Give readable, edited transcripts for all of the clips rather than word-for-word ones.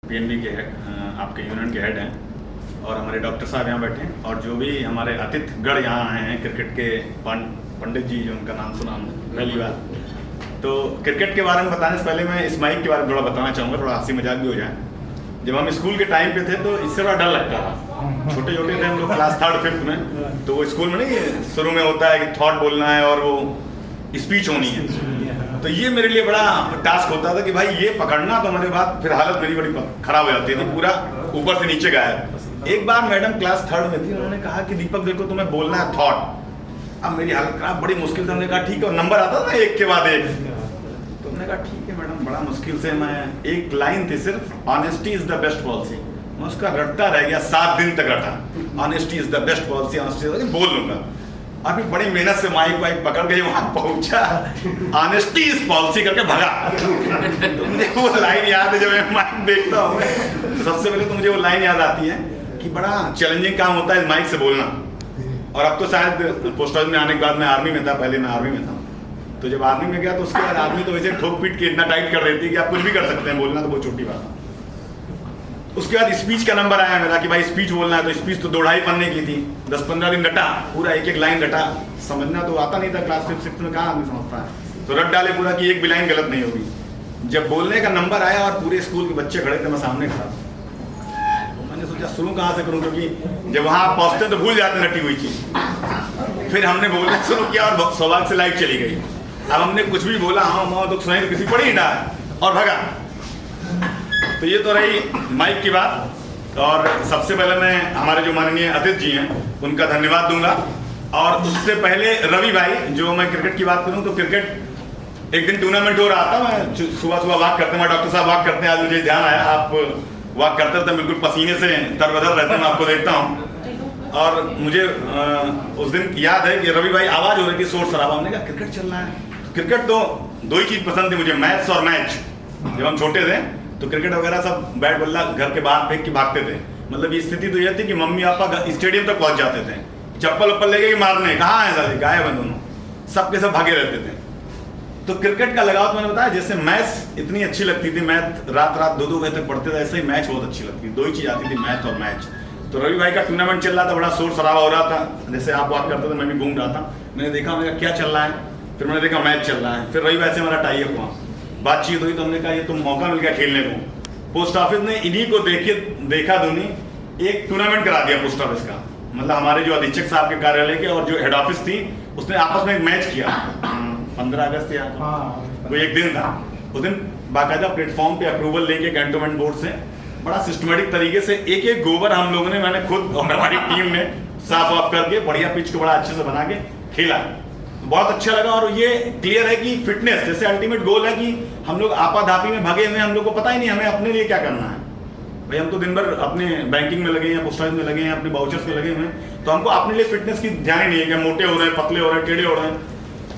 PNB के head, आपके union के हेड हैं और हमारे डॉक्टर साहब यहाँ बैठे हैं और जो भी हमारे अतिथिगण यहाँ आए हैं क्रिकेट के पंडित जी, जो उनका नाम सुना हमने पहली बार। तो क्रिकेट के बारे में बताने से पहले मैं इस माइक के बारे में थोड़ा बताना चाहूँगा, थोड़ा हंसी मजाक भी हो जाए। जब हम स्कूल के टाइम पे थे तो इससे बड़ा डर लगता था। छोटे छोटे थे हम लोग, क्लास 3rd 5th में, तो वो स्कूल में नहीं शुरू में होता है कि थॉट बोलना है और वो स्पीच होनी है। तो ये मेरे लिए बड़ा टास्क होता था कि भाई ये पकड़ना, तो मेरे बाद फिर हालत मेरी बड़ी खराब हो जाती थी, पूरा ऊपर से नीचे गायब। एक बार मैडम क्लास 3rd में थी, उन्होंने कहा कि दीपक देखो तुम्हें बोलना है थॉट। अब मेरी हालत खराब, बड़ी मुश्किल से हमने कहा ठीक है, नंबर आता था एक के बाद एक, तो हमने कहा ठीक है मैडम, बड़ा मुश्किल से मैं, एक लाइन थी सिर्फ, honesty is the best policy. मैं उसका रटता रह गया, 7 दिन तक रटा, honesty is the best policy, honesty बोल लूंगा। अभी बड़ी मेहनत से माइक वाइक पकड़ के वहां पहुंचा, ऑनेस्टी इज पॉलिसी करके भगा। तो मुझे वो लाइन याद है, जब मैं माइक देखता हूँ तो सबसे पहले तो मुझे वो लाइन याद आती है कि बड़ा चैलेंजिंग काम होता है माइक से बोलना। और अब तो शायद पोस्ट ऑफिस में आने के बाद मैं आर्मी में था, पहले मैं आर्मी में था, तो जब आर्मी में गया तो उसके बाद आर्मी तो वैसे ठोक पीट के इतना टाइट कर देती है कि आप कुछ भी कर सकते हैं, बोलना तो बहुत छोटी बात है। उसके बाद स्पीच का नंबर आया मेरा कि भाई स्पीच बोलना है, तो स्पीच तो 2.5 पन्ने की थी, 10-15 दिन रटा, पूरा एक एक लाइन रटा। समझना तो आता नहीं था, क्लास 5th 6th में कहाँ आदमी समझता है, तो रट डाले पूरा कि एक भी लाइन गलत नहीं होगी। जब बोलने का नंबर आया और पूरे स्कूल के बच्चे खड़े थे, मैं सामने खड़ा था, तो मैंने सोचा शुरू कहाँ से करूँ, क्योंकि जब वहाँ आप पहुँचते तो भूल जाते रटी हुई चीज। फिर हमने बोलना शुरू किया और सौभाग्य से लाइट चली गई। अब हमने कुछ भी बोला, हाँ माँ तो सुनाई, तो किसी पड़ी ही डाल और भगा। तो ये तो रही माइक की बात। और सबसे पहले मैं हमारे जो माननीय अतिथि जी हैं उनका धन्यवाद दूंगा। और उससे पहले रवि भाई, जो मैं क्रिकेट की बात करूं तो क्रिकेट एक दिन टूर्नामेंट हो रहा था, मैं सुबह सुबह वॉक करते, मैं डॉक्टर साहब वॉक करते हैं, आज मुझे ध्यान आया आप वॉक करते रहते, बिल्कुल पसीने से तरबदर रहते हैं, मैं आपको देखता हूँ। और मुझे उस दिन याद है कि रवि भाई आवाज़ हो रही थी, शोर शराबा, हमने कहा क्रिकेट चल रहा है। क्रिकेट तो 2 ही चीज़ पसंद थी मुझे, मैथ्स और मैच। जब हम छोटे थे तो क्रिकेट वगैरह सब बैट बल्ला घर के बाहर फेंक के भागते थे। मतलब ये स्थिति तो यह थी कि मम्मी पापा स्टेडियम तक पहुंच जाते थे, चप्पल उप्पल लेके कि मारने, कहाँ है दादी, गायब है दोनों, सबके सब भागे रहते थे। तो क्रिकेट का लगाव तो मैंने बताया, जैसे मैथ्स इतनी अच्छी लगती थी, मैथ रात 2-2 बजे तक पढ़ते थे, ऐसे ही मैच बहुत अच्छी लगती थी। 2 ही चीज़ आती थी, मैथ और मैच। तो रवि भाई का टूर्नामेंट चल रहा था, बड़ा शोर शराबा हो रहा था, जैसे आप बात करते थे मैं भी घूम रहा था, मैंने देखा, मैंने क्या चल रहा है, फिर मैंने देखा मैच चल रहा है। फिर रवि भाई से हमारा टाई अप हुआ, बातचीत हुई, तो हमने कहा ये तो मौका मिल गया खेलने को। पोस्ट ऑफिस ने इन्हीं को देखा दूनी एक टूर्नामेंट करा दिया पोस्ट ऑफिस का, मतलब हमारे जो अधीक्षक साहब के कार्यालय के और जो हेड ऑफिस थी, उसने आपस में एक मैच किया 15 अगस्त या वो एक दिन था। उस दिन बाकायदा प्लेटफॉर्म पे अप्रूवल लेके कैंटोनमेंट बोर्ड से बड़ा सिस्टमेटिक तरीके से एक गोबर हम लोगों ने, मैंने खुद और हमारी टीम ने साफ ऑफ करके बढ़िया पिच को बड़ा अच्छे से बना के खेला, बहुत अच्छा लगा। और ये क्लियर है कि फिटनेस जैसे अल्टीमेट गोल है कि हम लोग आपाधापी में भागे हुए, हम लोग को पता ही नहीं हमें अपने लिए क्या करना है। भाई हम तो दिन भर अपने बैंकिंग में लगे हैं, पोस्ट ऑफिस में लगे हैं, अपने वाउचर्स में लगे हुए हैं, तो हमको अपने लिए फिटनेस की ध्यान ही नहीं है कि मोटे हो रहे हैं, पतले हो रहे हैं, टेढ़े हो रहे हैं।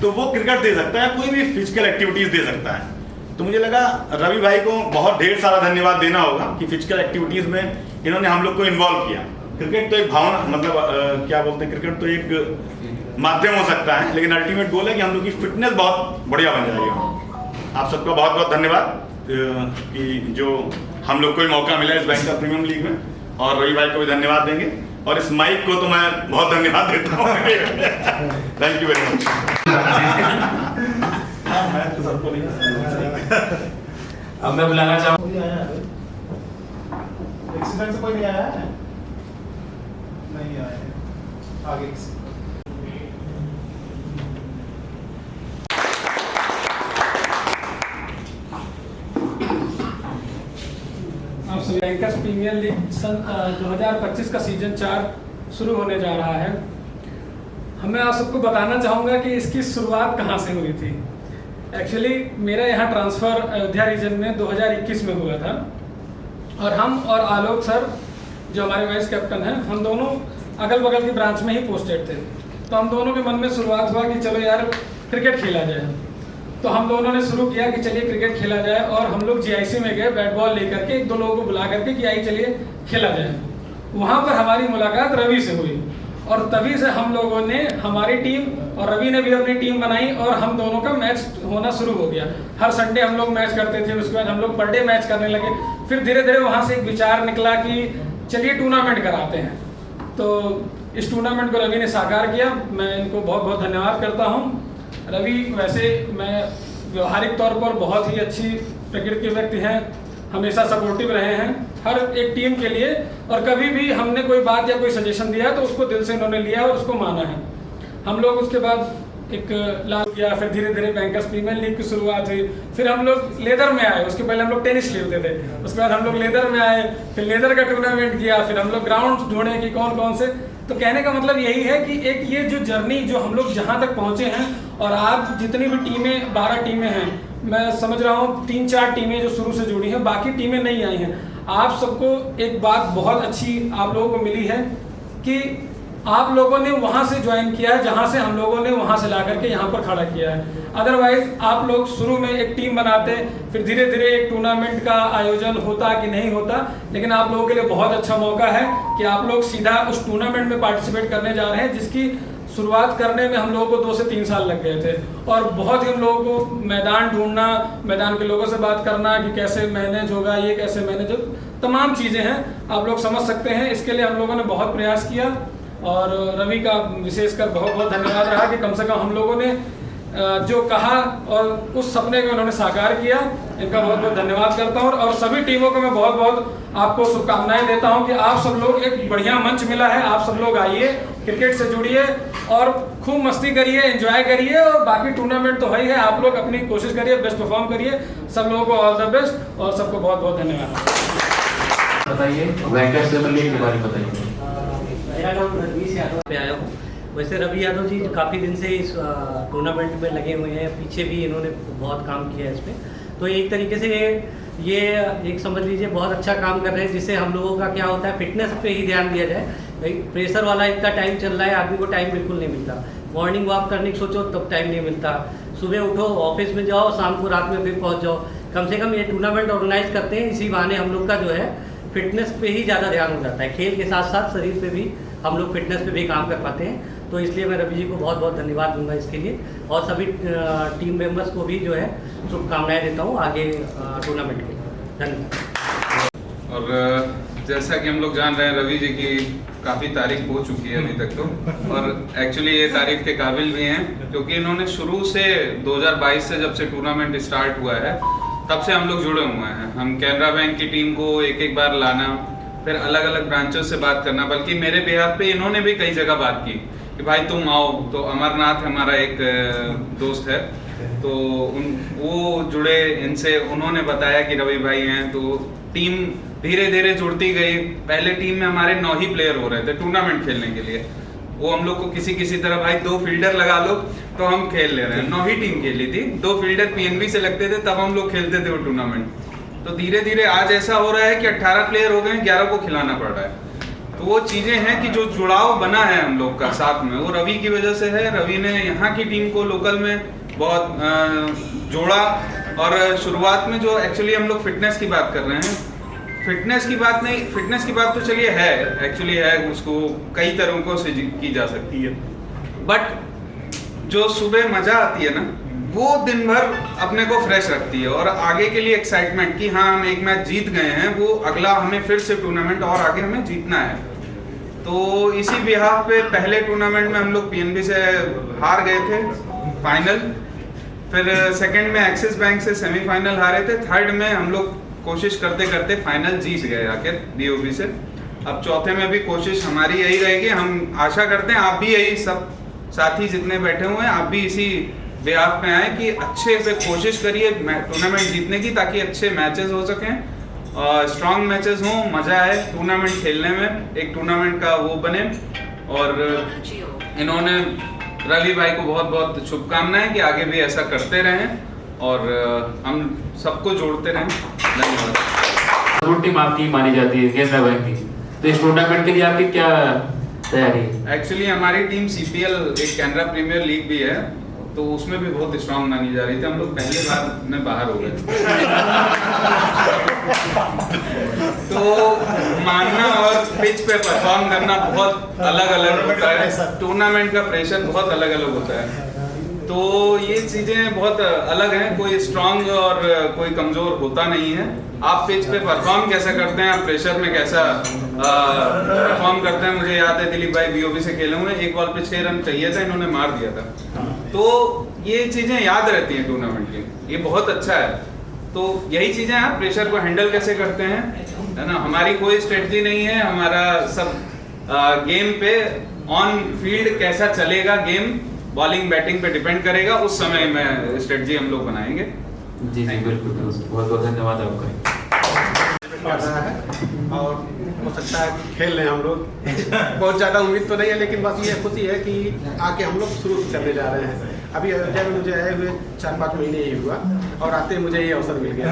तो वो क्रिकेट दे सकता है, कोई भी फिजिकल एक्टिविटीज दे सकता है। तो मुझे लगा रवि भाई को बहुत ढेर सारा धन्यवाद देना होगा कि फिजिकल एक्टिविटीज में इन्होंने हम लोग को इन्वॉल्व किया। क्रिकेट तो एक भावना, मतलब क्या बोलते हैं, क्रिकेट तो एक माध्यम हो सकता है, लेकिन अल्टीमेट गोल है कि हम लोग की फिटनेस बहुत बढ़िया बन जाएगी। आप सबका बहुत बहुत धन्यवाद कि जो हम लोग को मौका मिला इस बैंक का प्रीमियम लीग में, और रवि भाई को भी धन्यवाद देंगे, और इस माइक को तो मैं बहुत धन्यवाद देता हूँ। Thank you very much. अब मैं बुलाना चाहूँ, एक्सीडेंट से कोई नहीं आया है? नहीं आया है, आगे किसी बैंकर्स प्रीमियर लीग सन 2025 का सीजन 4 शुरू होने जा रहा है। मैं आप सबको बताना चाहूँगा कि इसकी शुरुआत कहाँ से हुई थी। एक्चुअली मेरा यहाँ ट्रांसफ़र अयोध्या रीजन में 2021 में हुआ था, और हम और आलोक सर जो हमारे वाइस कैप्टन हैं, हम दोनों अगल बगल की ब्रांच में ही पोस्टेड थे। तो हम दोनों के मन में शुरुआत हुआ कि चलो यार क्रिकेट खेला जाए। तो हम दोनों ने शुरू किया कि चलिए क्रिकेट खेला जाए, और हम लोग जीआईसी में गए बैट बॉल लेकर के, 1-2 लोगों को बुला करके कि आइए चलिए खेला जाए। वहाँ पर हमारी मुलाकात रवि से हुई, और तभी से हम लोगों ने हमारी टीम और रवि ने भी अपनी टीम बनाई, और हम दोनों का मैच होना शुरू हो गया। हर संडे हम लोग मैच करते थे, उसके बाद हम लोग पर डे मैच करने लगे। फिर धीरे धीरे वहाँ से एक विचार निकला कि चलिए टूर्नामेंट कराते हैं। तो इस टूर्नामेंट को रवि ने साकार किया, मैं इनको बहुत बहुत धन्यवाद करता हूँ। रवि वैसे मैं व्यवहारिक तौर पर बहुत ही अच्छी प्रकृति के व्यक्ति हैं, हमेशा सपोर्टिव रहे हैं हर एक टीम के लिए, और कभी भी हमने कोई बात या कोई सजेशन दिया तो उसको दिल से इन्होंने लिया और उसको माना है। हम लोग उसके बाद एक लाभ किया, फिर धीरे धीरे बैंकर्स प्रीमियर लीग की शुरुआत हुई, फिर हम लोग लेदर में आए, उसके पहले हम लोग टेनिस खेलते थे, उसके बाद हम लोग लेदर में आए, फिर लेदर का टूर्नामेंट किया, फिर हम लोग ग्राउंड ढूंढे कि कौन कौन से। तो कहने का मतलब यही है कि एक ये जो जर्नी जो हम लोग जहाँ तक पहुँचे हैं, और आज जितनी भी टीमें 12 टीमें हैं, मैं समझ रहा हूँ 3-4 टीमें जो शुरू से जुड़ी हैं, बाकी टीमें नहीं आई हैं। आप सबको एक बात बहुत अच्छी आप लोगों को मिली है कि आप लोगों ने वहाँ से ज्वाइन किया है जहाँ से हम लोगों ने वहाँ से ला करके यहाँ पर खड़ा किया है। अदरवाइज आप लोग शुरू में एक टीम बनाते, फिर धीरे धीरे एक टूर्नामेंट का आयोजन होता कि नहीं होता, लेकिन आप लोगों के लिए बहुत अच्छा मौका है कि आप लोग सीधा उस टूर्नामेंट में पार्टिसिपेट करने जा रहे हैं, जिसकी शुरुआत करने में हम लोगों को 2 से 3 साल लग गए थे, और बहुत ही हम लोगों को मैदान ढूंढना, मैदान के लोगों से बात करना कि कैसे मैनेज होगा, ये कैसे मैनेज हो, तमाम चीज़ें हैं, आप लोग समझ सकते हैं। इसके लिए हम लोगों ने बहुत प्रयास किया, और रवि का विशेषकर बहुत बहुत धन्यवाद रहा कि कम से कम हम लोगों ने जो कहा और उस सपने को उन्होंने साकार किया। इनका बहुत बहुत धन्यवाद करता हूँ, और सभी टीमों को मैं बहुत बहुत आपको शुभकामनाएं देता हूँ कि आप सब लोग, एक बढ़िया मंच मिला है, आप सब लोग आइए, क्रिकेट से जुड़िए और खूब मस्ती करिए, एंजॉय करिए, और बाकी टूर्नामेंट तो है ही है, आप लोग अपनी कोशिश करिए, बेस्ट परफॉर्म करिए। सब लोगों को ऑल द बेस्ट, और सबको बहुत बहुत धन्यवाद। बताइए बैंकर्स प्रीमियर लीग के बारे में बताइए। मेरा नाम रवि यादव पे आया हूँ। वैसे रवि यादव जी काफ़ी दिन से इस टूर्नामेंट में लगे हुए हैं, पीछे भी इन्होंने बहुत काम किया है इस पर। तो एक तरीके से ये एक समझ लीजिए बहुत अच्छा काम कर रहे हैं, जिससे हम लोगों का क्या होता है, फिटनेस पे ही ध्यान दिया जाए। प्रेशर वाला इतना टाइम चल रहा है, आदमी को टाइम बिल्कुल नहीं मिलता। मॉर्निंग वॉक करने की सोचो तब टाइम नहीं मिलता, सुबह उठो ऑफिस में जाओ, शाम को रात में फिर पहुँच जाओ। कम से कम ये टूर्नामेंट ऑर्गेनाइज करते हैं, इसी बहाने हम लोग का जो है फिटनेस पे ही ज़्यादा ध्यान हो जाता है। खेल के साथ साथ शरीर पे भी हम लोग फिटनेस पे भी काम कर पाते हैं। तो इसलिए मैं रवि जी को बहुत बहुत धन्यवाद दूंगा इसके लिए, और सभी टीम मेंबर्स को भी जो है शुभकामनाएं देता हूँ आगे टूर्नामेंट के। धन्यवाद। और जैसा कि हम लोग जान रहे हैं, रवि जी की काफ़ी तारीफ हो चुकी है अभी तक तो, और एक्चुअली ये तारीफ के काबिल भी हैं, क्योंकि इन्होंने शुरू से 2022 से जब से टूर्नामेंट स्टार्ट हुआ है तब से हम लोग जुड़े हुए हैं। हम कैनरा बैंक की टीम को एक बार लाना, फिर अलग अलग ब्रांचों से बात करना, बल्कि मेरे बिहाफ पे इन्होंने भी कई जगह बात की कि भाई तुम आओ। तो अमरनाथ हमारा एक दोस्त है, तो वो जुड़े इनसे, उन्होंने बताया कि रवि भाई हैं, तो टीम धीरे धीरे जुड़ती गई। पहले टीम में हमारे 9 ही प्लेयर हो रहे थे टूर्नामेंट खेलने के लिए। वो हम लोग को किसी तरह भाई 2 फील्डर लगा लो तो हम खेल ले रहे हैं। 9 ही टीम खेली थी, 2 फील्डर पीएनबी से लगते थे, तब हम लोग खेलते थे वो टूर्नामेंट। तो धीरे धीरे आज ऐसा हो रहा है कि 18 प्लेयर हो गए, 11 को खिलाना पड़ रहा है। तो वो चीज़ें हैं कि जो जुड़ाव बना है हम लोग का साथ में, वो रवि की वजह से है। रवि ने यहाँ की टीम को लोकल में बहुत जोड़ा, और शुरुआत में जो एक्चुअली हम लोग फिटनेस की बात कर रहे हैं, फिटनेस की बात नहीं, फिटनेस की बात तो चलिए है, एक्चुअली है, उसको कई तरीकों से की जा सकती है, बट जो सुबह मजा आती है ना, वो दिन भर अपने को फ्रेश रखती है, और आगे के लिए एक्साइटमेंट कि हाँ हम एक मैच जीत गए हैं, वो अगला हमें फिर से टूर्नामेंट और आगे हमें जीतना है। तो इसी बिहाफ पे पहले टूर्नामेंट में हम लोग पीएनबी से हार गए थे फाइनल, फिर सेकंड में एक्सिस बैंक से सेमीफाइनल हारे थे, थर्ड में हम लोग कोशिश करते करते फाइनल जीत गए आखिर बीओबी से। अब चौथे में भी कोशिश हमारी यही रहेगी। हम आशा करते हैं आप भी यही सब साथी जितने बैठे हुए हैं, आप भी इसी बिहाफ में आए कि अच्छे से कोशिश करिए टूर्नामेंट जीतने की, ताकि अच्छे मैचेस हो सकें, स्ट्रॉन्ग मैचेस हों, मज़ा आए टूर्नामेंट खेलने में, एक टूर्नामेंट का वो बने। और इन्होंने रवि भाई को बहुत बहुत शुभकामनाएं कि आगे भी ऐसा करते रहें और हम सबको जोड़ते रहें। धन्यवाद। टीम आपकी मानी जाती है कैनरा बैंक की, तो इस टूर्नामेंट के लिए आपकी क्या तैयारी है? एक्चुअली हमारी टीम सीपीएल एक कैनरा प्रीमियर लीग भी है, तो उसमें भी बहुत स्ट्रांग मानी जा रही थी। हम लोग पहले बार में बाहर हो गए तो मानना और पिच पे परफॉर्म करना बहुत अलग अलग होता है, टूर्नामेंट का प्रेशर बहुत अलग अलग होता है। तो ये चीज़ें बहुत अलग हैं, कोई स्ट्रांग और कोई कमज़ोर होता नहीं है। आप पिच पे परफॉर्म कैसा करते हैं, आप प्रेशर में कैसा परफॉर्म करते हैं। मुझे याद है दिलीप भाई बीओबी से खेले हुए, एक बॉल पे 6 रन चाहिए था, इन्होंने मार दिया था। तो ये चीज़ें याद रहती हैं टूर्नामेंट की, ये बहुत अच्छा है। तो यही चीज़ें आप प्रेशर को हैंडल कैसे करते हैं, है ना। हमारी कोई स्ट्रेटजी नहीं है, हमारा सब गेम पे ऑन फील्ड कैसा चलेगा गेम, बॉलिंग बैटिंग पे डिपेंड करेगा। उस समय में स्ट्रेटजी हम लोग बनाएंगे। जी जी बिल्कुल, बहुत बहुत धन्यवाद आपका। पढ़ रहा है और हो सकता है खेल रहे हैं हम लोग। बहुत ज़्यादा उम्मीद तो नहीं है, लेकिन बस ये खुशी है कि आके हम लोग शुरू करने जा रहे हैं। अभी अयोध्या में मुझे आए हुए 4-5 महीने ही हुआ और आते ही मुझे ये अवसर मिल गया।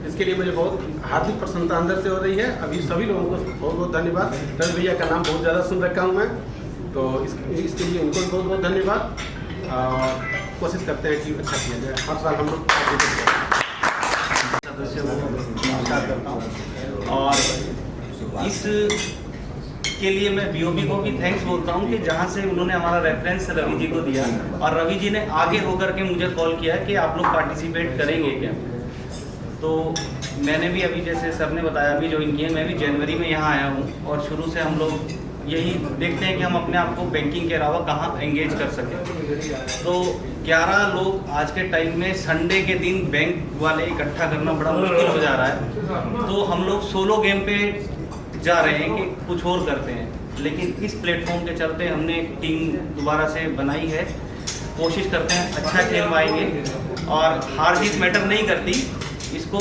इसके लिए मुझे बहुत हार्दिक प्रसन्नता अंदर से हो रही है। अभी सभी लोगों को बहुत बहुत धन्यवाद। रवि भैया का नाम बहुत ज़्यादा सुन रखा हूँ मैं, तो इसके लिए उनको बहुत बहुत धन्यवाद। और कोशिश करते हैं कि अच्छा किया जाए। हर साल हम लोग सदस्यों को नमस्कार करता हूँ और इस के लिए मैं बीओबी को भी थैंक्स बोलता हूँ कि जहाँ से उन्होंने हमारा रेफरेंस रवि जी को दिया और रवि जी ने आगे होकर के मुझे कॉल किया कि आप लोग पार्टिसिपेट करेंगे क्या। तो मैंने भी अभी जैसे सर ने बताया अभी ज्वाइन किया, मैं भी जनवरी में यहाँ आया हूँ और शुरू से हम लोग यही देखते हैं कि हम अपने आप को बैंकिंग के अलावा कहाँ एंगेज कर सकें। तो 11 लोग आज के टाइम में संडे के दिन बैंक वाले इकट्ठा करना बड़ा मुश्किल हो जा रहा है। तो हम लोग सोलो गेम पे जा रहे हैं कि कुछ और करते हैं, लेकिन इस प्लेटफॉर्म के चलते हमने एक टीम दोबारा से बनाई है। कोशिश करते हैं अच्छा खेल पाएंगे और हार जीत मैटर नहीं करती, इसको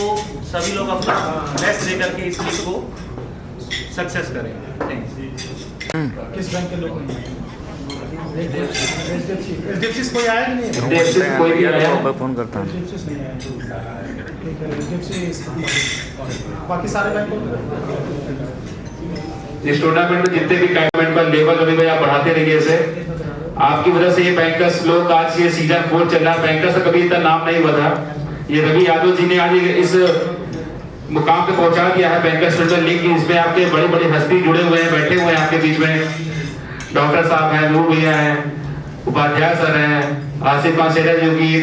सभी लोग अपना बेस्ट दे करके इस लीग को सक्सेस करें। थैंक्स। किस बैंक के लोग एचडीएफसी कोई आया कि नहीं? एचडीएफसी कोई भी आया, फोन करता हूँ। एचडीएफसी नहीं आया। ठीक है, एचडीएफसी बाकी सारे बैंक इस टूर्नामेंट में जितने भी टूर्नामेंट का लेवल अभी भैया बढ़ाते रहिए इसे। आपकी वजह से ये बैंकर्स लोग आज ये सीजन 4 चल रहा है, बैंकर्स का कभी इतना नाम नहीं बढ़ा। ये रवि यादव जी ने आज इस मुकाम पे पहुंचा दिया है बैंकर्स प्रीमियर लीग की। इसमें आपके बड़ी बड़ी हस्ती जुड़े हुए हैं, बैठे हुए हैं आपके बीच में। डॉक्टर साहब हैं, नूर भैया हैं, उपाध्याय सर हैं, आसिफ पासेरा जो कि ये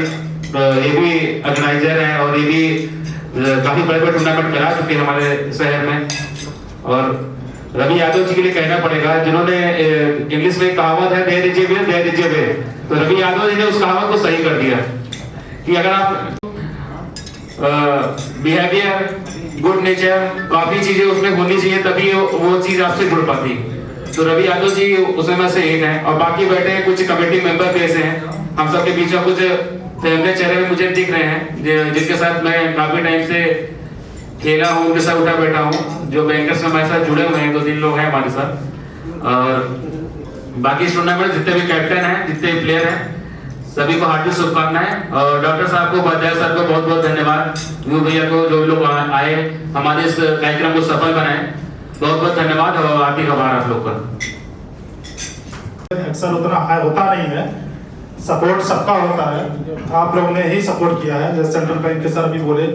भी ऑर्गेनाइजर हैं और ये भी काफी बड़े बड़े टूर्नामेंट करा चुके हैं हमारे शहर में। और रवि यादव जी के लिए कहना पड़ेगा, जिन्होंने इंग्लिश में कहावत है there is a way there is a way, तो रवि यादव जी ने उस कहावत को सही कर दिया कि अगर आप बिहेवियर, गुड नेचर, काफी चीजें उसमें होनी चाहिए तभी वो चीज आपसे जुड़ पाती। तो रवि यादव जी उसमें से एक हैं और बाकी बैठे हैं कुछ कमेटी मेंबर ऐसे हैं। हम सबके बीच में कुछ फैमिली चेहरे मुझे दिख रहे हैं जिनके साथ मैं काफी टाइम से खेला हूँ, उनके साथ उठा बैठा हूँ, जो बैंकर्स में हमारे साथ जुड़े हुए हैं। 2-3 लोग हैं हमारे साथ। और बाकी इस टूर्नामेंट जितने भी कैप्टन हैं, जितने भी प्लेयर हैं, सभी को हार्दिक शुभकामनाएं। और डॉक्टर साहब को, उपाध्याय सर को बहुत बहुत धन्यवाद। यू भैया को, जो लोग आए हमारे इस कार्यक्रम को सफल बनाए, बहुत बहुत धन्यवाद और हार्दिक आभार आप लोग का। अक्सर उतना होता नहीं है, सपोर्ट सबका होता है। आप लोगों ने ही सपोर्ट किया है, जैसे सेंट्रल बैंक के सर भी बोले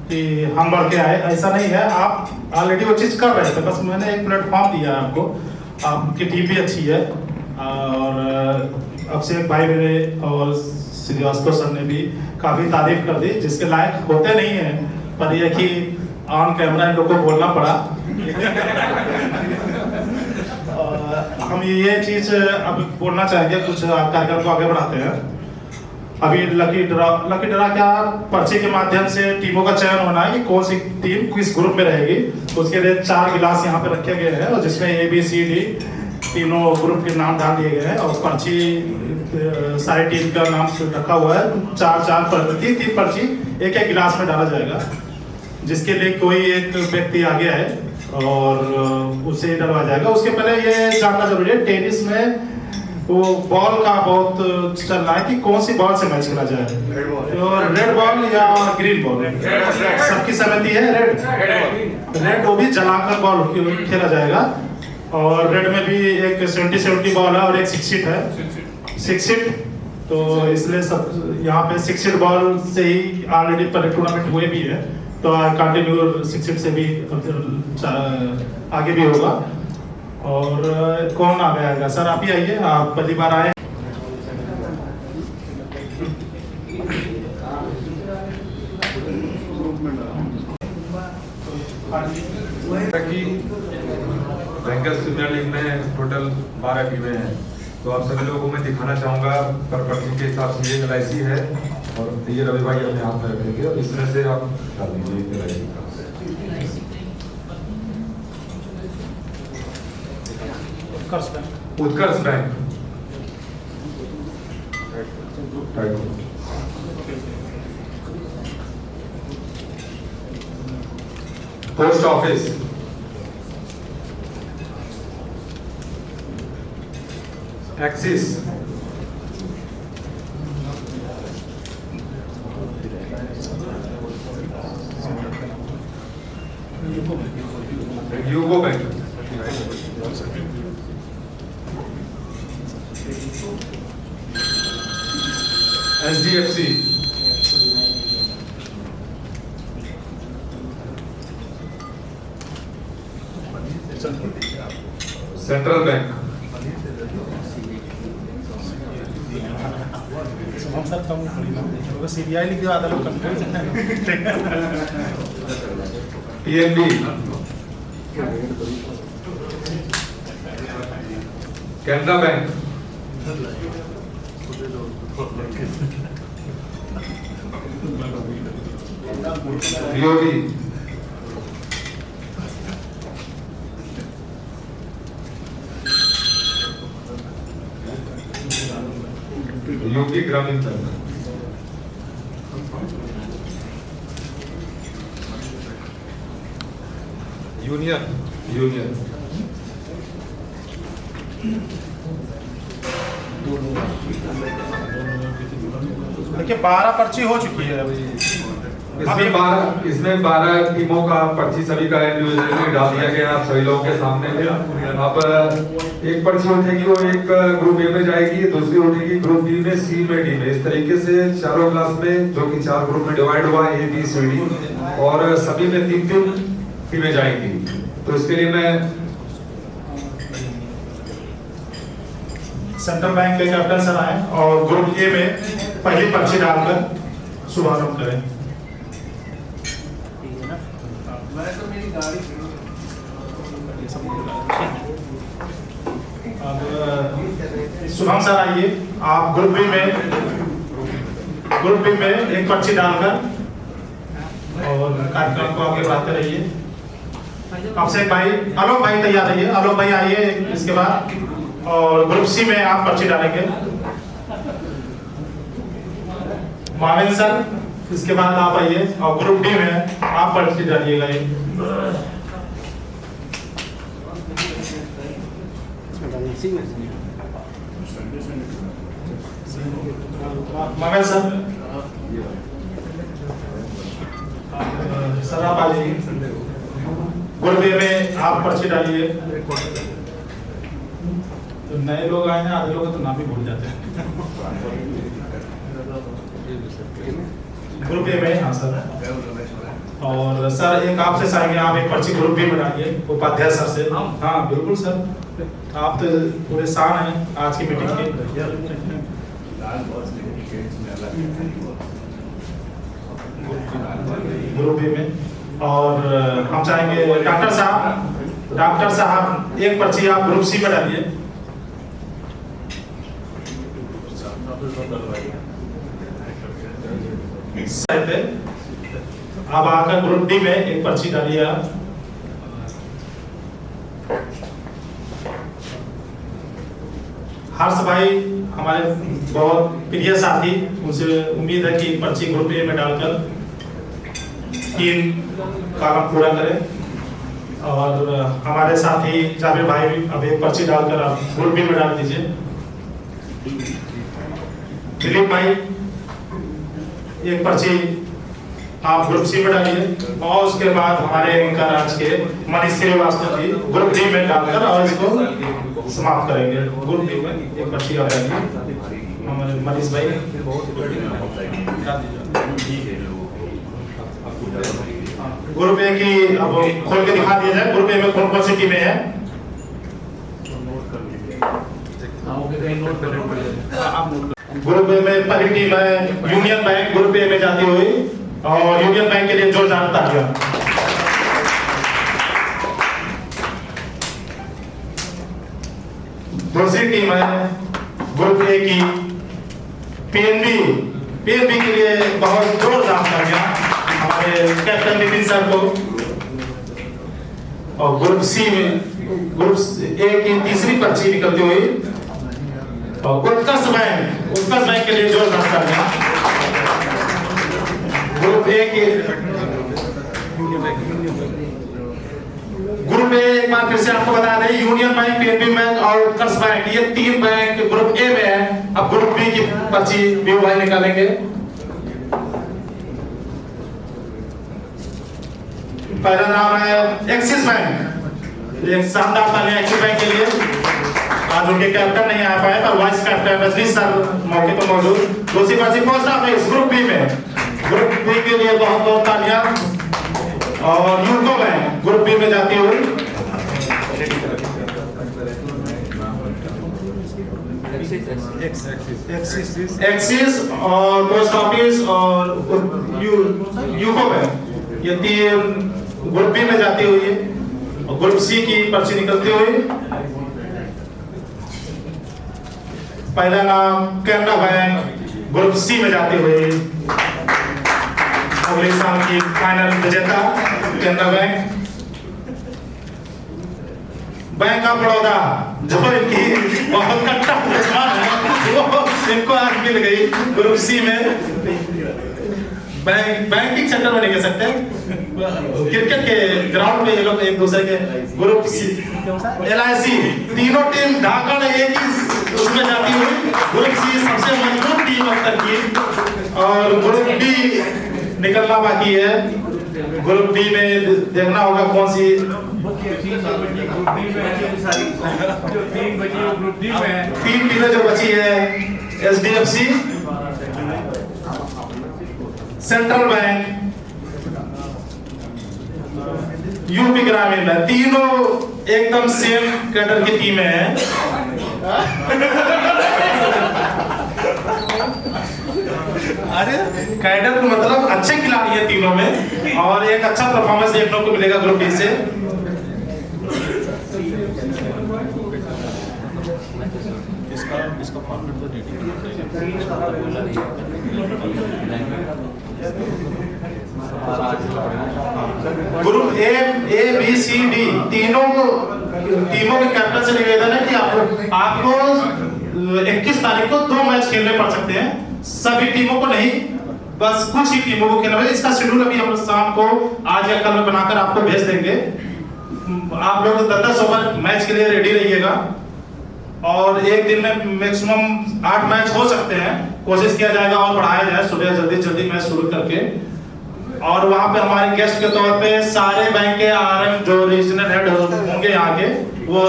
कि हम बढ़ के आए, ऐसा नहीं है। आप ऑलरेडी वो चीज़ कर रहे थे, बस मैंने एक प्लेटफॉर्म दिया है आपको। आपकी टीम भी अच्छी है और अभिषेक भाई मेरे और श्रीवास्तव सर ने भी काफ़ी तारीफ कर दी, जिसके लायक होते नहीं हैं, पर यह कि ऑन कैमरा इन लोग को बोलना पड़ा। हम ये चीज़ अब बोलना चाहेंगे, कुछ कार्यक्रम को आगे बढ़ाते हैं। अभी लकी ड्रा क्या पर्चे के माध्यम से टीमों का चयन होना है कि कौन सी टीम किस ग्रुप में रहेगी। उसके लिए 4 गिलास यहाँ पे रखे गए हैं और जिसमें ABCD तीनों ग्रुप के नाम डाल दिए गए हैं और पर्ची सारी टीम का नाम रखा हुआ है। 4-4 पर्ची, 3 पर्ची एक गिलास में डाला जाएगा, जिसके लिए कोई एक व्यक्ति आगे आए और उसे डलवा जाएगा। उसके पहले ये जानना जरूरी है, टेनिस में वो बॉल का बहुत चल रहा है कि कौन सी बॉल से मैच खेला जाए, तो रेड बॉल या ग्रीन बॉल। सबकी सहमति है रेड, वो भी जलाकर बॉल खेला जाएगा। और रेड में भी एक 70-70 बॉल है और एक 6 हिट है, 6 हिट। तो इसलिए सब यहाँ पे 6 हिट बॉल से ही ऑलरेडी टूर्नामेंट हुए भी है, तो कंटिन्यू 6 हिट से भी आगे भी होगा। और कौन आगे आएगा? सर आप ही आइए, आप पहली बार आए। कि बैंकर्स प्रीमियर लीग में टोटल 12 टीमें हैं, तो आप सभी लोगों को मैं दिखाना चाहूँगा पर पर्ची के हिसाब से ये LIC है और ये रवि भाई अपने हाथ में रखेंगे और इसमें से आप डाल दीजिए LIC का। Utkarsh bank, post office, Axis, UCO bank, SDFC, central bank, CBI लिख दिया लोग PNB, Canara bank, BOB, UP Gramin bank, union, देखिए 12 पर्ची हो चुकी है अभी। इसमें 12 टीमों का पर्ची सभी का इंडिविजुअली डाल दिया गया आप सभी लोगों के सामने में। अब एक पर्ची उठेगी वो एक ग्रुप ए में जाएगी, दूसरी उठेगी ग्रुप बी में, सी में, डी में। इस तरीके से चारों क्लास में जो कि 4 ग्रुप में डिवाइड हुआ A B C D और सभी में 3-3 टीमें जाएंगी। तो इसके लिए मैं सेंट्रल बैंक के कैप्टन सर आए और ग्रुप ए में पहली पर्ची डालकर शुभारंभ करें। शुभम सर आइए, आप ग्रुप बी में एक पर्ची डालकर और कार्यक्रम को आगे बढ़ाते रहिए। अभिषेक भाई, आलोक भाई तैयार रहिए, आलोक भाई आइए इसके बाद। और ग्रुप सी में आप पर्ची डालेंगे। माविन सर इसके बाद आप आइए और ग्रुप डी में आप पर्ची डालिएगा। माविन सर, सर आप आ जाइए। ग्रुप ए में आप पर्ची डालिए। तो नए लोग आए हैं, आधे लोग तो नाम ही भूल जाते हैं। ग्रुप ए में, हाँ सर। और सर एक आपसे चाहेंगे, आप एक पर्ची ग्रुप बी में डालिए उपाध्याय सर से। हाँ बिल्कुल सर, आप तो पूरे शान हैं आज की मीटिंग के। ग्रुप बी में। और हम चाहेंगे डॉक्टर साहब एक पर्ची आप ग्रुप सी में डालिए। अब आकर ग्रुप डी में एक पर्ची डालिए आप। हर्ष भाई हमारे बहुत प्रिय साथी, उनसे उम्मीद है कि पर्ची ग्रुप ए में डालकर 3 कॉलम पूरा करें। और हमारे साथी जाबिर भाई भी अब एक पर्ची डालकर आप ग्रुप बी में डाल दीजिए। दिलीप भाई एक पर्ची आप ग्रुप सी में डालिए। और उसके बाद हमारे एंकर आज के मनीष श्रीवास्तव जी ग्रुप डी में डालकर और इसको समाप्त करेंगे। ग्रुप डी में एक पर्ची और डालिए हमारे मनीष भाई। ग्रुप ए की अब खोल के दिखा दिया जाए, ग्रुप ए में कौन कौन सी टीमें हैं। ग्रुप ए में पहली टीम है यूनियन बैंक, ग्रुप ए में जाती हुई और यूनियन बैंक के लिए जोरदार तालियां। दूसरी टीम है ग्रुप ए की पीएनबी के लिए बहुत जोरदार तालियां हमारे कैप्टन नितिन सर को। और ग्रुप ए की तीसरी पर्ची निकलती हुई और उत्कर्ष बैंक के लिए जोरदार तालियां। ग्रुप ए एक बार फिर से आपको बता दें, यूनियन बैंक, पीएनबी बैंक और उत्कर्ष बैंक, ये 3 बैंक ग्रुप ए में है। अब ग्रुप बी की पर्ची भी भाई निकालेंगे। पहला नाम है एक्सिस बैंक। एक शानदार तालियां एक्सिस बैंक के लिए। आज उनके कैप्टन नहीं आ पाए पर वाइस कैप्टन रजनीश सर मौके पर मौजूद। दूसरी पर्ची पोस्ट ऑफिस ग्रुप बी में, ग्रुप बी के लिए बहुत बहुत तालियां। और यूको बैंक ग्रुप बी में जाती हुई। एक्सिस और पोस्ट ऑफिस और यूको बैंक, ये 3 ग्रुप बी में जाती हुई है। और ग्रुप सी की पर्ची निकलती हुई। पहला नाम कैनरा बैंक ग्रुप सी में जाती हुई। अगले साल की फाइनल विजेता Canara bank. Bank of Baroda जो इनकी बहुत कट्टा दुश्मन है, वो इनको आज मिल गई ग्रुप सी में। बैंकिंग सेक्टर में नहीं कह सकते, क्रिकेट के ग्राउंड में ये लोग एक दूसरे के ग्रुप सी LIC तीनों टीम ढाका एक ही उसमें जाती हुई। ग्रुप सी सबसे मजबूत टीम अब तक की। और ग्रुप डी निकलना बाकी है। ग्रुप डी में देखना होगा कौन सी 3 टीमें जो बची है। SDFC, central bank, UP Gramin bank, तीनों एकदम सेम कैडर की टीमें हैं। अरे कैडर मतलब अच्छे खिलाड़ी है तीनों में और एक अच्छा परफॉर्मेंस देखने को मिलेगा ग्रुप डी से। Group A B C D तीनों टीमों के कैप्टन से निवेदन है कि आपको 21 तारीख को 2 मैच खेलने पड़ सकते हैं। सभी टीमों को नहीं, बस कुछ ही टीमों को खेलना है। इसका शेड्यूल अभी हम शाम को आज या कल में बनाकर आपको भेज देंगे। आप लोग 10 ओवर मैच के लिए रेडी रहिएगा। और एक दिन में मैक्सिमम 8 मैच हो सकते हैं। कोशिश किया जाएगा और बढ़ाया जाए, सुबह जल्दी मैच शुरू करके। और वहां पे हमारे गेस्ट के तौर पे सारे बैंक के RM जो रीजनल हेड होंगे यहाँ के, वो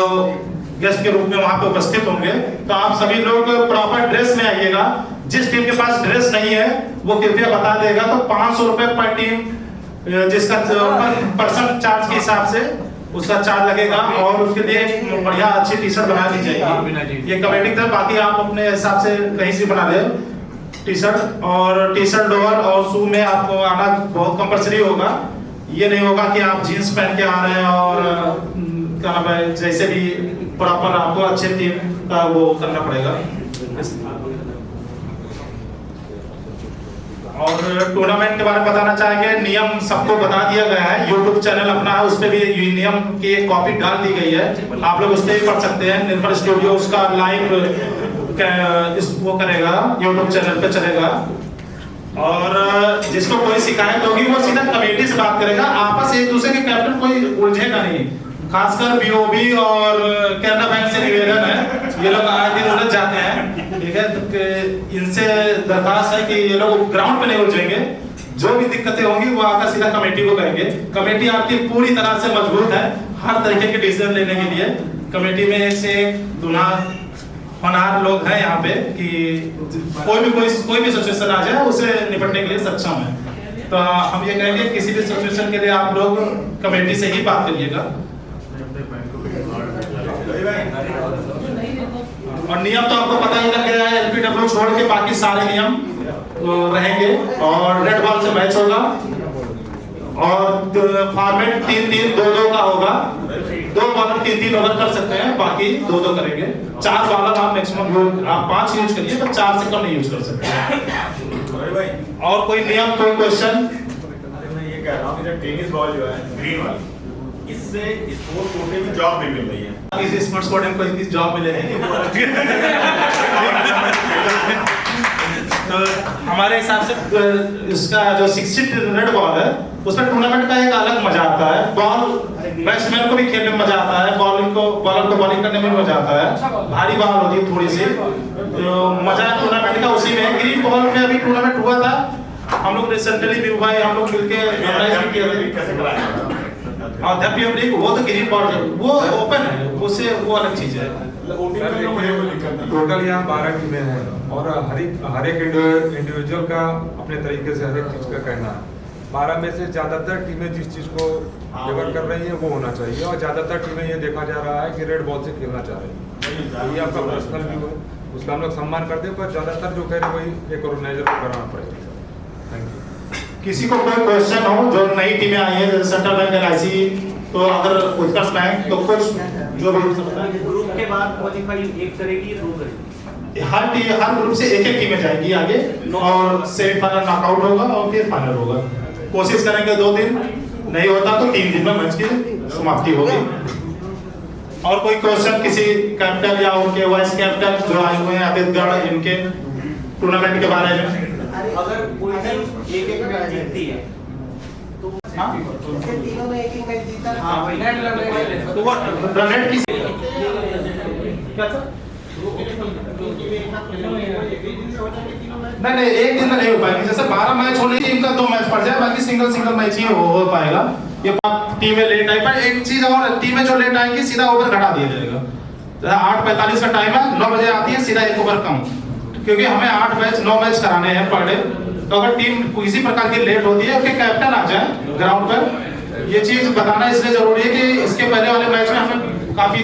गेस्ट के रूप में वहां पे उपस्थित होंगे। तो आप सभी लोग प्रॉपर ड्रेस में आइएगा। जिस टीम के पास ड्रेस नहीं है वो कृपया बता देगा। तो 500 रुपए पर टीम, जिसका पर्सन चार्ज के हिसाब से उसका चार्ज लगेगा। और उसके लिए बढ़िया अच्छी टी-शर्ट बना दी जाएगी। ये कमेटी की तरफ, बाकी आप अपने हिसाब से कहीं से बना दे टी-शर्ट। और टी-शर्ट, लोअर और शू में आपको आना बहुत कंपल्सरी होगा। ये नहीं होगा कि आप जीन्स पहन के आ रहे हैं और क्या नाम है, जैसे भी प्रॉपर आपको अच्छे टीम का वो करना पड़ेगा। और टूर्नामेंट के बारे में बताना चाहेंगे। नियम सबको बता दिया गया है। यूट्यूब चैनल अपना है, उस पर भी नियम की एक कॉपी डाल दी गई है। आप लोग उस पर भी पढ़ सकते हैं। निर्मल स्टूडियो उसका लाइव वो करेगा, यूट्यूब चैनल पे चलेगा। और जिसको कोई शिकायत होगी वो सीधा कमेटी से बात करेगा। आपस एक दूसरे के कैप्टन कोई उलझेगा नहीं। खासकर BOB और कैनरा बैंक से निवेदन है, ये लोग आए दिन उलझ जाते हैं, ठीक है। तो इनसे दरखास्त है कि ये लोग ग्राउंड पे नहीं उलझेंगे। जो भी दिक्कतें होंगी वो आकर सीधा कमेटी को करेंगे। कमेटी आपकी पूरी तरह से मजबूत है हर तरीके के डिसीजन लेने के लिए। कमेटी में एक से एक होनहार लोग हैं यहाँ पे कि कोई भी सिचुएशन आ जाए उसे निपटने के लिए सक्षम है। तो हम ये कहेंगे किसी भी सिचुएशन के लिए आप लोग कमेटी से ही बात करिएगा। और नियम तो आपको पता ही लग गया है। LPW छोड़ के बाकी सारे नियम रहेंगे और रेड बॉल से मैच होगा और फॉर्मेट 3-3 2-2 का होगा। 2 बॉलर 3-3 ओवर कर सकते हैं, बाकी 2-2 करेंगे। 4 बॉलर आप मैक्सिमम आप 5 यूज करिए, पर 4 से कम नहीं यूज कर सकते। और कोई नियम, कोई क्वेश्चन? मैं ये कह रहा हूँ कि जो टेनिस बॉल जो है ग्रीन वाली, इससे स्पोर्ट्स कोटे में जॉब भी मिल रही है। किसी स्पोर्ट्स कोटे में कोई जॉब मिले नहीं तो हमारे हिसाब से इसका जो 60 रेड बॉल है उसमें टूर्नामेंट का एक अलग मजा आता है। बॉल बैट्समैन को भी खेलने में मजा आता है, बॉलर को बॉलिंग करने में मजा आता है। भारी बॉल होती है थोड़ी सी, तो मजा टूर्नामेंट का उसी में। ग्रीन बॉल में अभी टूर्नामेंट हुआ था, हम लोग रिसेंटली भी हुआ है, हम लोग मिलके ऑर्गेनाइज भी किए थे। और वो तो ग्रीन बॉल वो ओपन है, उससे वो अलग चीज है। टोटल यहाँ 12 टीमें हैं और हर एक इंडिविजुअल का अपने तरीके से हर एक चीज का कहना है। 12 में से ज्यादातर टीमें जिस चीज को फेवर कर रही है वो होना चाहिए, और ज्यादातर टीमें ये देखा जा रहा है कि रेड बॉल से खेलना चाह रही है। ये आपका पर्सनल व्यू है, उसका हम लोग सम्मान करते हैं, पर ज्यादातर जो कह रहे वही एक ऑर्गेनाइजर को कराना पड़ेगा। Thank you. किसी को कोई क्वेश्चन हो, जो नई टीमें आई है जैसे सेंट्रल बैंक, LIC, तो अगर उत्कर्ष बैंक, तो कुछ जो भी ग्रुप के बाद क्वालिफाई एक करेगी, 2 करेगी। हर ग्रुप से एक टीमें जाएगी आगे, और सेमीफाइनल नॉकआउट होगा और फिर फाइनल होगा। कोशिश करेंगे 2 दिन, नहीं होता तो 3 दिन में मैच की समाप्ति होगी। और कोई क्वेश्चन किसी कैप्टन या उनके वाइस कैप्टन जो आए हुए हैं आदित्यगढ़, इनके टूर्नामेंट के बारे में? अगर कोई टीम एक मैच जीतती है तो तीनों में एक मैच जीता, तो वो रन रेट किसी क्या था? नहीं, एक दिन में नहीं हो पाएगी। जैसे 12 मैच होने टीम का 2 मैच पड़ जाए, बाकी सिंगल मैच ही हो पाएगा। ये टीमें लेट आई, पर एक चीज और, टीमें जो लेट आएंगी सीधा ओवर घटा दिया जाएगा। 8:45 का टाइम है, 9 बजे आती है, सीधा 1 ओवर कम, क्योंकि हमें 9 मैच कराने हैं पर डे। तो अगर टीम किसी प्रकार की लेट होती है, उसके कैप्टन आ जाए ग्राउंड पर। ये चीज बताना इसलिए जरूरी है कि इसके पहले वाले मैच में हमें काफी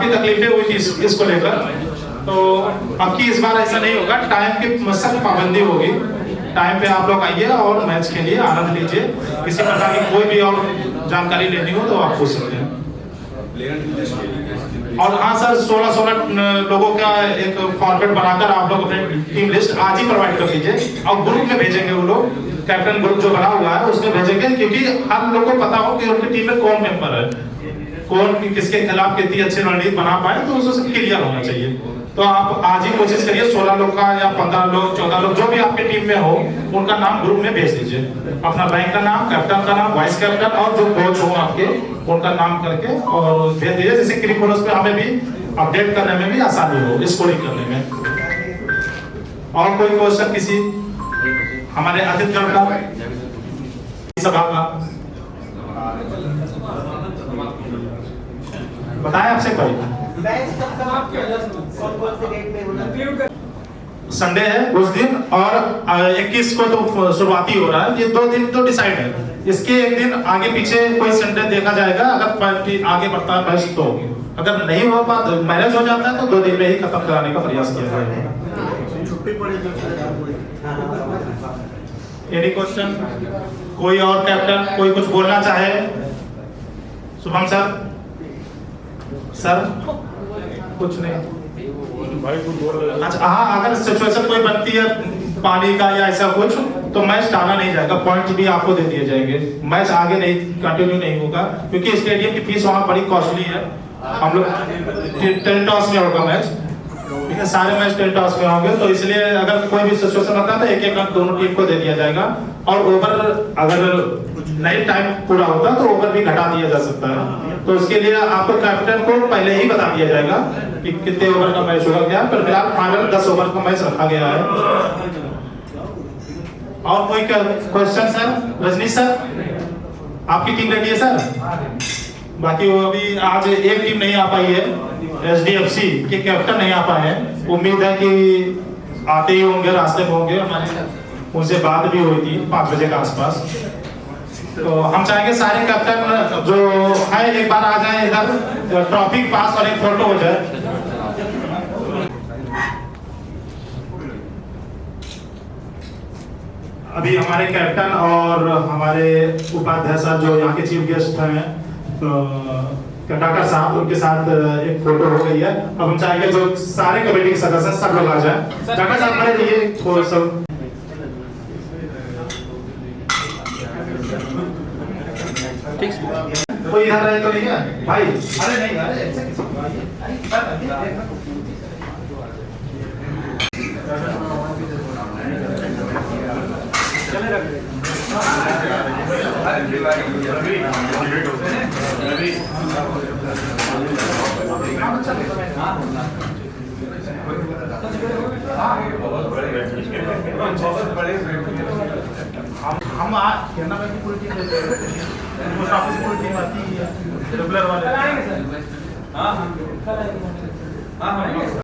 तकलीफें हुई थी इसको लेकर। तो अब की इस बार ऐसा नहीं होगा, टाइम की सख्त पाबंदी होगी। टाइम पे आप लोग आइए और मैच के लिए आनंद लीजिए। किसी प्रकार की कोई भी और जानकारी लेनी हो तो आप पूछ सकते हैं। और हाँ सर, 16 लोगों का एक फॉर्मेट बनाकर आप लोग अपने टीम लिस्ट आज ही प्रोवाइड कर दीजिए, और ग्रुप में भेजेंगे। वो लोग कैप्टन ग्रुप जो बना हुआ है उसमें भेजेंगे, क्योंकि हम लोग को पता हो कि उनकी टीम में कौन मेंबर है, कौन किसके खिलाफ कितनी अच्छी रणनीति बना पाए, तो उससे क्लियर होना चाहिए। तो आप आज ही कोशिश करिए 16 लोग का या 15 लोग 14 लोग जो भी आपके टीम में हो, उनका नाम ग्रुप में भेज दीजिए। अपना बैंक का नाम, कैप्टन का नाम, वाइस कैप्टन और जो कोच हो आपके, उनका नाम करके और भेज दीजिए, जिससे क्रिकेटर्स पे हमें भी अपडेट करने में भी आसानी हो, स्कोरिंग करने में। और कोई क्वेश्चन किसी हमारे अतिथिगण का, सभा का बताएं आपसे कोई? संडे है उस दिन, और 21 को तो शुरुआती हो रहा है। ये 2 दिन तो डिसाइड है, इसके एक दिन आगे पीछे कोई संडे देखा जाएगा। अगर पार्टी आगे बढ़ता है मैच तो, अगर नहीं हो पाता, मैनेज हो जाता है तो 2 दिन में ही खत्म कराने का प्रयास किया जाएगा। छुट्टी पड़ेगी। Any question? कोई और कैप्टन कोई कुछ बोलना चाहे? शुभम सर? सर कुछ नहीं भाई, कुछ बोल। अच्छा हाँ, अगर सिचुएशन कोई बनती है पानी का या ऐसा कुछ, तो मैच टाला नहीं जाएगा, पॉइंट्स भी आपको दे दिए जाएंगे। मैच आगे नहीं कंटिन्यू नहीं होगा, क्योंकि स्टेडियम की फीस वहाँ बड़ी कॉस्टली है। हम लोग 10 टॉस में होगा मैच, ठीक है, सारे मैच 10 टॉस में होंगे। तो इसलिए अगर कोई भी सिचुएशन आता है तो 1-1 रन दोनों टीम को दे दिया जाएगा, और ओवर अगर नहीं टाइम पूरा होता तो ओवर भी घटा दिया जा सकता है। तो उसके लिए आपको कैप्टन को पहले ही बता दिया जाएगा कि कितने ओवर का मैच होगा क्या। पर फिलहाल फाइनल 10 ओवर का मैच रखा गया है। और कोई क्वेश्चन सर? रजनीश सर, आपकी टीम रेडी है सर? बाकी वो अभी आज एक टीम नहीं आ पाई है, SDFC के कैप्टन नहीं आ पाए हैं। उम्मीद है कि आते ही होंगे, रास्ते में होंगे। हमारे उनसे बात भी हुई थी 5 बजे के आसपास। तो हम चाहेंगे सारे कैप्टन जो है एक बार आ जाएं इधर, ट्रॉफी पास और एक फोटो हो जाए। अभी हमारे कैप्टन और हमारे उपाध्यक्ष जो यहाँ के चीफ गेस्ट हैं डॉक्टर साहब, उनके साथ एक फोटो हो गई है। अब हम चाहेंगे जो सारे कमेटी के सदस्य सब लोग आ जाए। डॉक्टर साहब खड़े रहिए थोड़ा सा। कोई इधर रहे तो नहीं है भाई? अरे नहीं, अरे ऐसे किसी को हम कहना है कि पूरी टीम पोस्ट ऑफिस पूरी टीम आती है रेगुलर वाले। हाँ हाँ।